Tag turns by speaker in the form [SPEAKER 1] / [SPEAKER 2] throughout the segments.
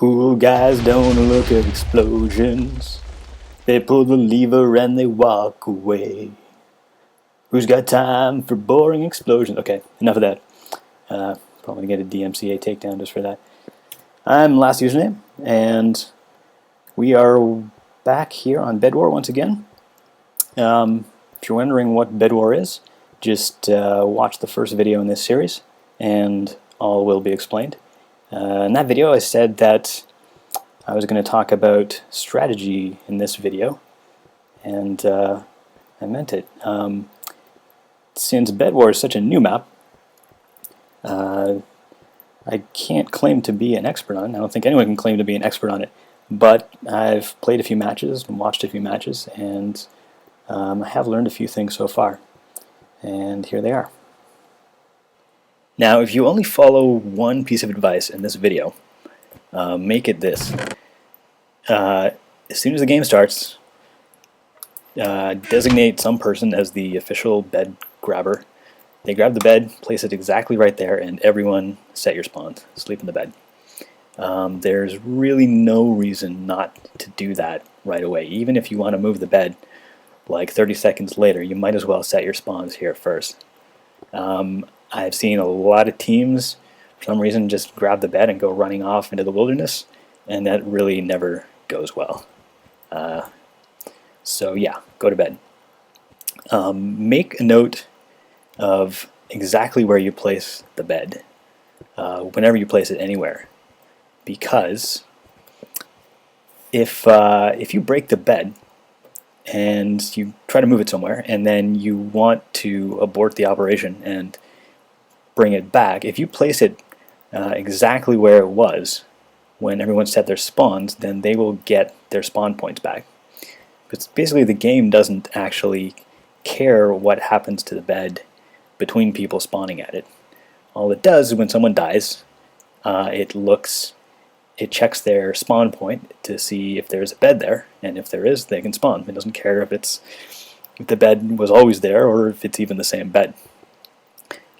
[SPEAKER 1] Cool guys don't look at explosions. They pull the lever and they walk away. Who's got time for boring explosions? Okay, enough of that. Probably gonna get a DMCA takedown just for that. I'm Last Username, and we are back here on Bed War once again. If you're wondering what Bed War is, just watch the first video in this series, and all will be explained. In that video I said that I was going to talk about strategy in this video, and I meant it. Since Bed War is such a new map, I can't claim to be an expert on it. I don't think anyone can claim to be an expert on it, but I've played a few matches and watched a few matches, and I have learned a few things so far, and here they are. Now, if you only follow one piece of advice in this video, make it this. As soon as the game starts, designate some person as the official bed grabber. They grab the bed, place it exactly right there, and everyone set your spawns. Sleep in the bed. There's really no reason not to do that right away. Even if you want to move the bed like 30 seconds later, you might as well set your spawns here first. I've seen a lot of teams, for some reason, just grab the bed and go running off into the wilderness, and that really never goes well. So yeah, go to bed. Make a note of exactly where you place the bed, whenever you place it anywhere, because if you break the bed and you try to move it somewhere, and then you want to abort the operation and bring it back, if you place it exactly where it was when everyone set their spawns, then they will get their spawn points back. Because basically the game doesn't actually care what happens to the bed between people spawning at it. All it does is when someone dies, it checks their spawn point to see if there's a bed there, and if there is, they can spawn. It doesn't care if the bed was always there or if it's even the same bed.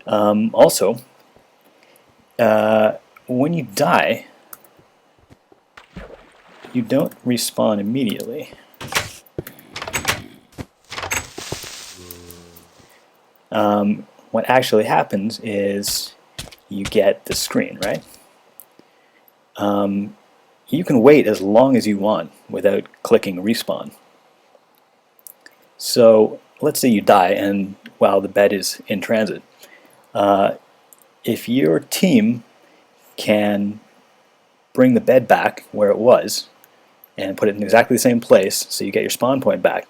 [SPEAKER 1] Also, when you die, you don't respawn immediately. What actually happens is you get the screen, right? You can wait as long as you want without clicking respawn. So let's say you die and while the bed is in transit, if your team can bring the bed back where it was and put it in exactly the same place so you get your spawn point back,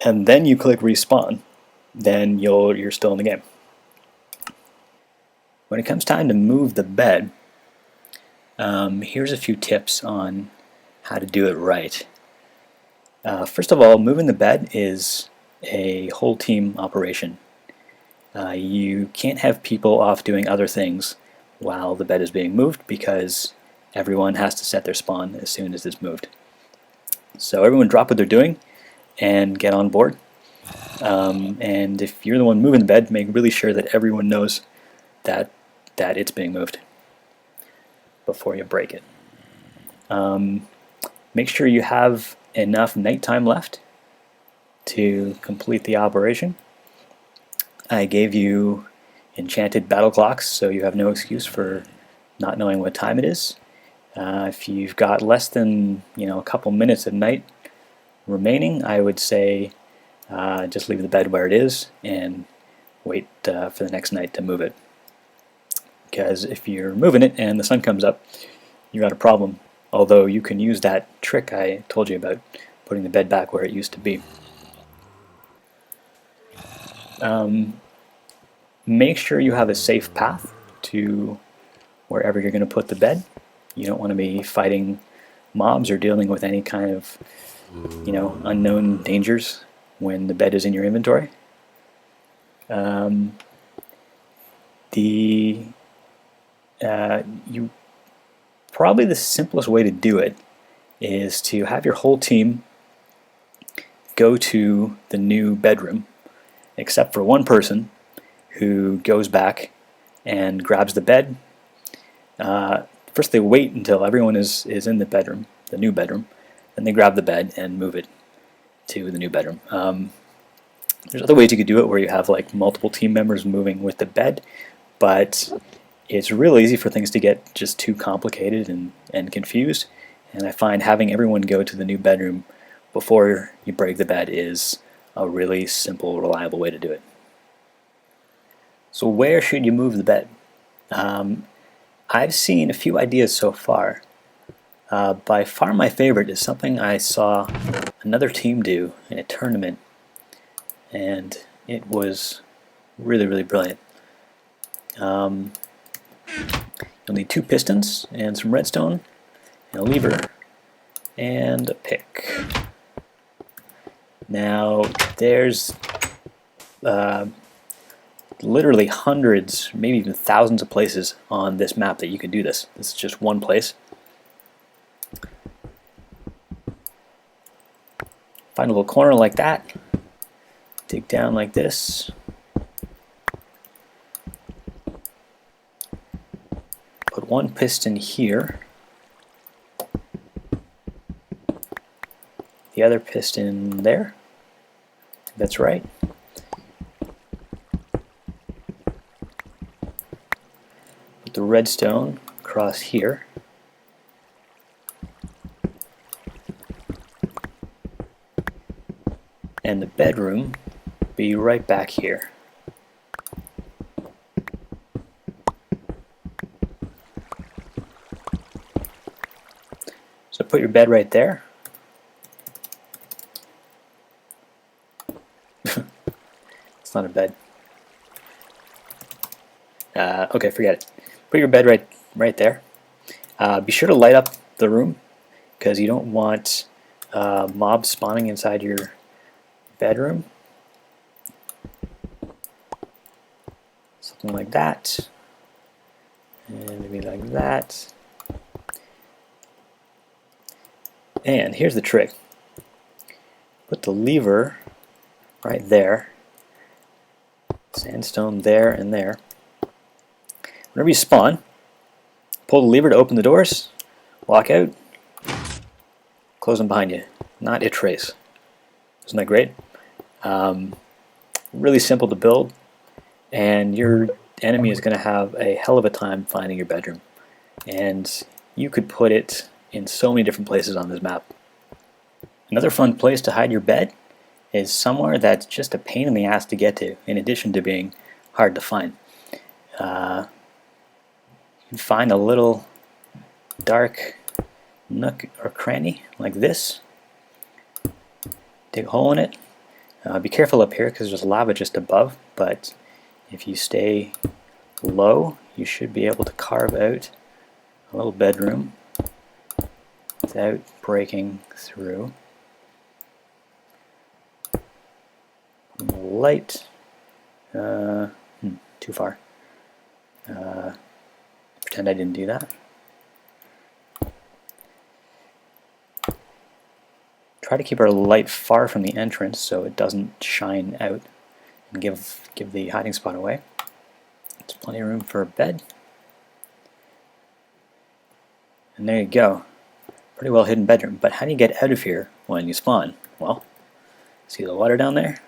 [SPEAKER 1] and then you click respawn, then you're still in the game. When it comes time to move the bed, here's a few tips on how to do it right. First of all, moving the bed is a whole team operation. You can't have people off doing other things while the bed is being moved, because everyone has to set their spawn as soon as it's moved. So everyone drop what they're doing and get on board. And if you're the one moving the bed, make really sure that everyone knows that it's being moved before you break it. Make sure you have enough nighttime left to complete the operation. I gave you enchanted battle clocks, so you have no excuse for not knowing what time it is. If you've got less than a couple minutes of night remaining, I would say just leave the bed where it is and wait for the next night to move it. Because if you're moving it and the sun comes up, you got a problem. Although you can use that trick I told you about, putting the bed back where it used to be. Make sure you have a safe path to wherever you're going to put the bed. You don't want to be fighting mobs or dealing with any kind of unknown dangers when the bed is in your inventory. Probably the simplest way to do it is to have your whole team go to the new bedroom, except for one person who goes back and grabs the bed. first they wait until everyone is in the bedroom, the new bedroom, then they grab the bed and move it to the new bedroom. There's other ways you could do it where you have like multiple team members moving with the bed, but it's real easy for things to get just too complicated and confused, and I find having everyone go to the new bedroom before you break the bed is a really simple, reliable way to do it. So where should you move the bed? I've seen a few ideas so far. By far my favorite is something I saw another team do in a tournament, and it was really, really brilliant. You'll need 2 pistons and some redstone and a lever and a pick. Now there's literally hundreds, maybe even thousands of places on this map that you can do this. This is just one place. Find a little corner like that, dig down like this, put 1 piston here, the other piston there, that's right. Put the redstone across here. And the bedroom be right back here. So put your bed right there. It's not a bed. Okay, forget it. Put your bed right there. Be sure to light up the room because you don't want mobs spawning inside your bedroom. Something like that. And maybe like that. And here's the trick. Put the lever right there. Sandstone there and there. Whenever you spawn, pull the lever to open the doors, walk out, close them behind you. Not a trace. Isn't that great? Really simple to build, and your enemy is going to have a hell of a time finding your bedroom. And you could put it in so many different places on this map. Another fun place to hide your bed is somewhere that's just a pain in the ass to get to, in addition to being hard to find. You find a little dark nook or cranny like this. Dig a hole in it. Be careful up here because there's lava just above, but if you stay low, you should be able to carve out a little bedroom without breaking through. Light. Too far. Pretend I didn't do that. Try to keep our light far from the entrance so it doesn't shine out and give the hiding spot away. There's plenty of room for a bed. And there you go. Pretty well hidden bedroom. But how do you get out of here when you spawn? Well, see the water down there?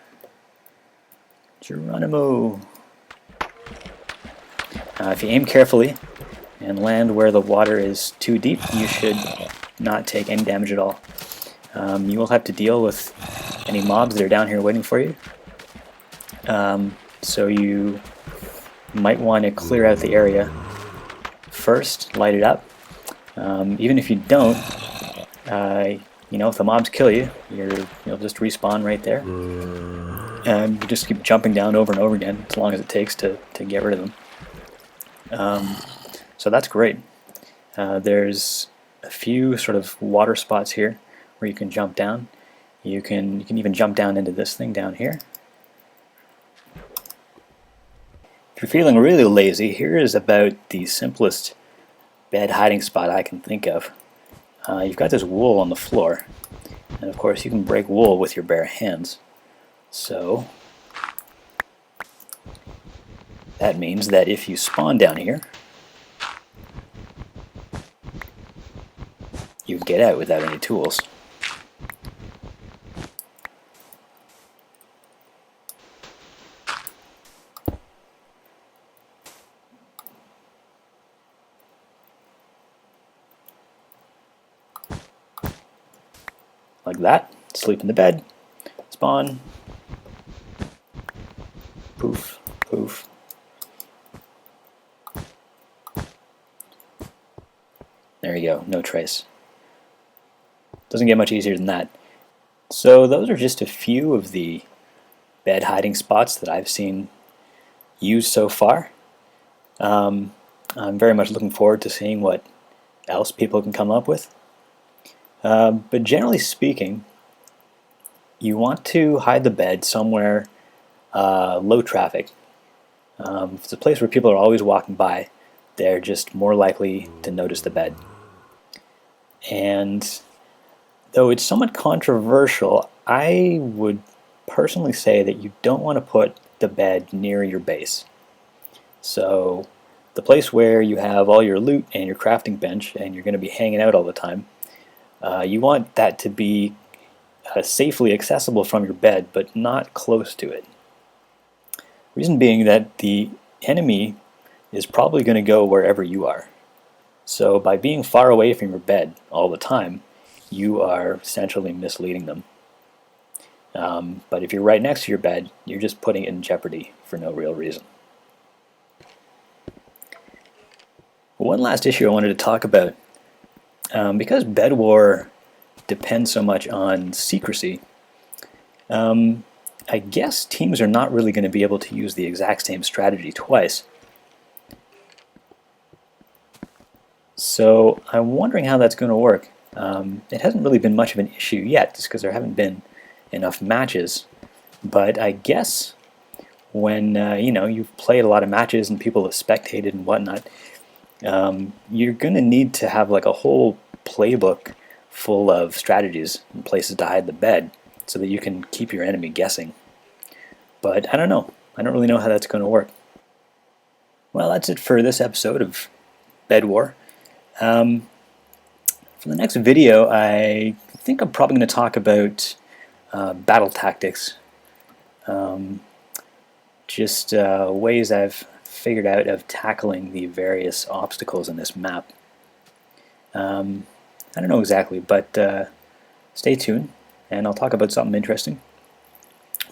[SPEAKER 1] Geronimo. If you aim carefully and land where the water is too deep, you should not take any damage at all. You will have to deal with any mobs that are down here waiting for you. So you might want to clear out the area first, light it up. Even if you don't, you know, if the mobs kill you, you'll just respawn right there. And you just keep jumping down over and over again as long as it takes to get rid of them. So that's great. There's a few sort of water spots here where you can jump down. You can even jump down into this thing down here. If you're feeling really lazy, here is about the simplest bed hiding spot I can think of. You've got this wool on the floor, and of course you can break wool with your bare hands. So that means that if you spawn down here, you can get out without any tools. Like that. Sleep in the bed. Spawn. Poof, poof. There you go, no trace. Doesn't get much easier than that. So those are just a few of the bed hiding spots that I've seen used so far. I'm very much looking forward to seeing what else people can come up with. But generally speaking, you want to hide the bed somewhere low traffic. If it's a place where people are always walking by, they're just more likely to notice the bed. And though it's somewhat controversial, I would personally say that you don't want to put the bed near your base. So the place where you have all your loot and your crafting bench and you're going to be hanging out all the time, you want that to be safely accessible from your bed, but not close to it. Reason being that the enemy is probably going to go wherever you are. So by being far away from your bed all the time, you are essentially misleading them. But if you're right next to your bed, you're just putting it in jeopardy for no real reason. One last issue I wanted to talk about. Because Bed War depends so much on secrecy, I guess teams are not really going to be able to use the exact same strategy twice. So I'm wondering how that's going to work. It hasn't really been much of an issue yet, just because there haven't been enough matches. But I guess when you've played a lot of matches and people have spectated and whatnot, you're going to need to have like a whole playbook full of strategies and places to hide the bed so that you can keep your enemy guessing. But I don't know. I don't really know how that's going to work. Well, that's it for this episode of Bed War. For the next video, I think I'm probably going to talk about battle tactics. Just ways I've figured out of tackling the various obstacles in this map. I don't know exactly, but stay tuned, and I'll talk about something interesting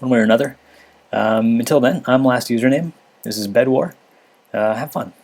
[SPEAKER 1] one way or another. Until then, I'm Last Username. This is Bed War. Have fun.